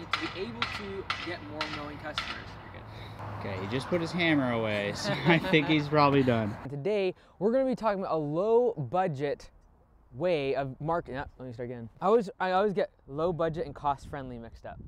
company to be able to get more mowing customers. Okay, he just put his hammer away, so I think he's probably done. Today, we're going to be talking about a low budget way of marketing. Let me start again. I always get low budget and cost friendly mixed up.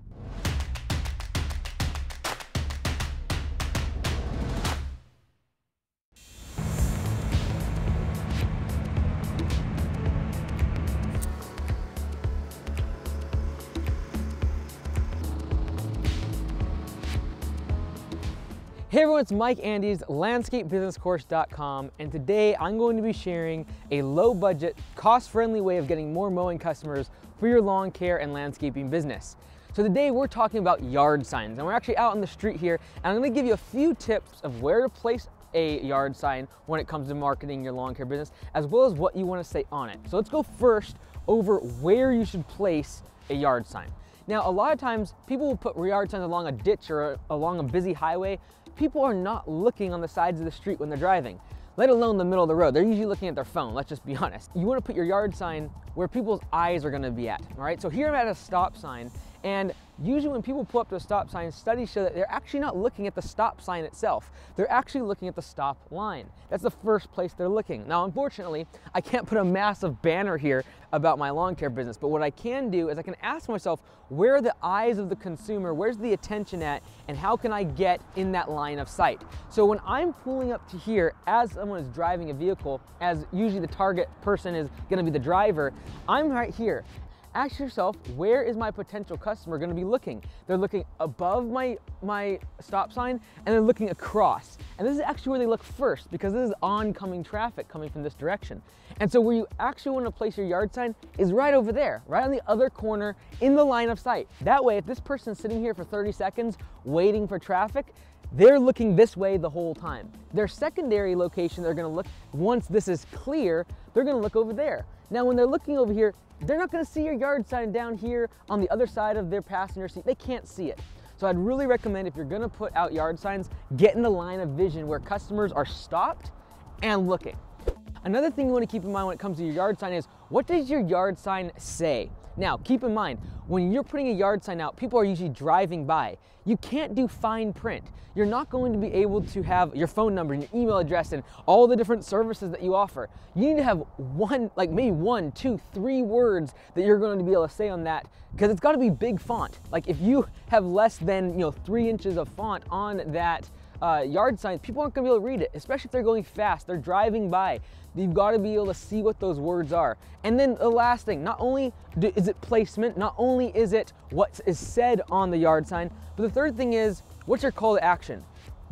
Hey everyone, it's Mike Andes, landscapebusinesscourse.com, and today I'm going to be sharing a low budget, cost-friendly way of getting more mowing customers for your lawn care and landscaping business. So today we're talking about yard signs, and we're actually out on the street here, and I'm going to give you a few tips of where to place a yard sign when it comes to marketing your lawn care business, as well as what you want to say on it. So let's go first over where you should place a yard sign. Now, a lot of times people will put yard signs along a ditch or along a busy highway. People are not looking on the sides of the street when they're driving, let alone the middle of the road. They're usually looking at their phone, let's just be honest. You want to put your yard sign where people's eyes are going to be at, all right? So here I'm at a stop sign, and usually when people pull up to a stop sign, studies show that they're actually not looking at the stop sign itself. They're actually looking at the stop line. That's the first place they're looking. Now, unfortunately, I can't put a massive banner here about my lawn care business, but what I can do is I can ask myself, where are the eyes of the consumer? Where's the attention at? And how can I get in that line of sight? So when I'm pulling up to here, as someone is driving a vehicle, as usually the target person is gonna be the driver, I'm right here. Ask yourself, where is my potential customer going to be looking? They're looking above my stop sign, and they're looking across. And this is actually where they look first, because this is oncoming traffic coming from this direction. And so where you actually want to place your yard sign is right over there, right on the other corner in the line of sight. That way, if this person's sitting here for 30 seconds waiting for traffic, they're looking this way the whole time. Their secondary location, they're going to look, once this is clear, they're going to look over there. Now, when they're looking over here, they're not going to see your yard sign down here on the other side of their passenger seat. They can't see it. So I'd really recommend, if you're going to put out yard signs, get in the line of vision where customers are stopped and looking. Another thing you want to keep in mind when it comes to your yard sign is, what does your yard sign say? Now, keep in mind, when you're putting a yard sign out, people are usually driving by. You can't do fine print. You're not going to be able to have your phone number and your email address and all the different services that you offer. You need to have maybe one, two, three words that you're going to be able to say on that, because it's got to be big font. Like if you have less than 3 inches of font on that yard sign, people aren't going to be able to read it, especially if they're going fast, they're driving by. You've got to be able to see what those words are. And then the last thing, not only is it placement, not only is it what is said on the yard sign, but the third thing is, what's your call to action?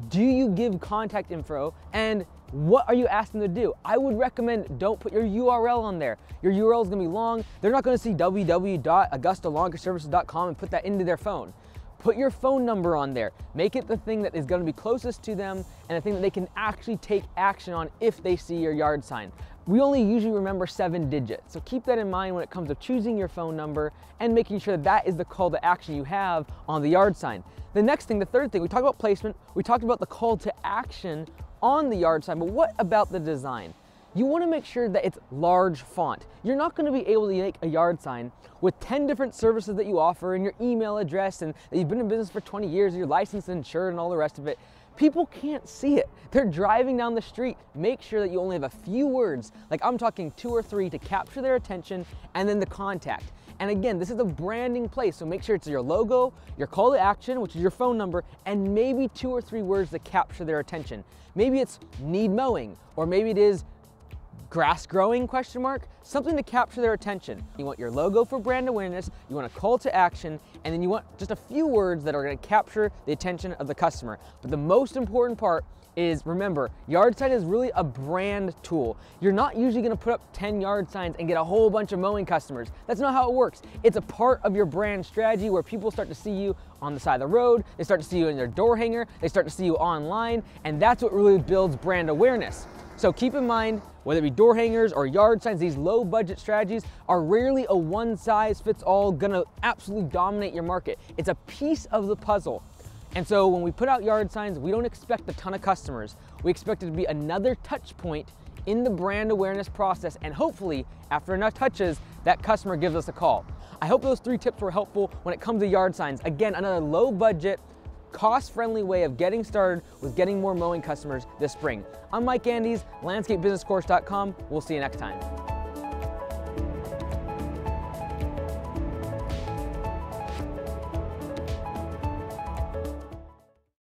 Do you give contact info, and what are you asking them to do? I would recommend, don't put your URL on there. Your URL is going to be long. They're not going to see www.augustalawncareservices.com and put that into their phone. Put your phone number on there. Make it the thing that is going to be closest to them and the thing that they can actually take action on if they see your yard sign. We only usually remember 7 digits, so keep that in mind when it comes to choosing your phone number and making sure that that is the call to action you have on the yard sign. The next thing, the third thing, we talked about placement, we talked about the call to action on the yard sign, but what about the design? You want to make sure that it's large font. You're not going to be able to make a yard sign with 10 different services that you offer and your email address and that you've been in business for 20 years, you're licensed and insured and all the rest of it. People can't see it. They're driving down the street. Make sure that you only have a few words, like I'm talking 2 or 3, to capture their attention, and then the contact. And again, this is a branding place, so make sure it's your logo, your call to action, which is your phone number, and maybe 2 or 3 words to capture their attention. Maybe it's need mowing, or maybe it is grass growing, question mark, something to capture their attention. You want your logo for brand awareness, you want a call to action, and then you want just a few words that are going to capture the attention of the customer. But the most important part is, remember, yard sign is really a brand tool. You're not usually going to put up 10 yard signs and get a whole bunch of mowing customers. That's not how it works. It's a part of your brand strategy where people start to see you on the side of the road, they start to see you in their door hanger, they start to see you online, and that's what really builds brand awareness. So keep in mind, whether it be door hangers or yard signs, these low budget strategies are rarely a one size fits all gonna absolutely dominate your market. It's a piece of the puzzle. And so when we put out yard signs, we don't expect a ton of customers. We expect it to be another touch point in the brand awareness process, and hopefully after enough touches, that customer gives us a call. I hope those 3 tips were helpful when it comes to yard signs. Again, another low budget, cost-friendly way of getting started with getting more mowing customers this spring. I'm Mike Andes, landscapebusinesscourse.com. We'll see you next time.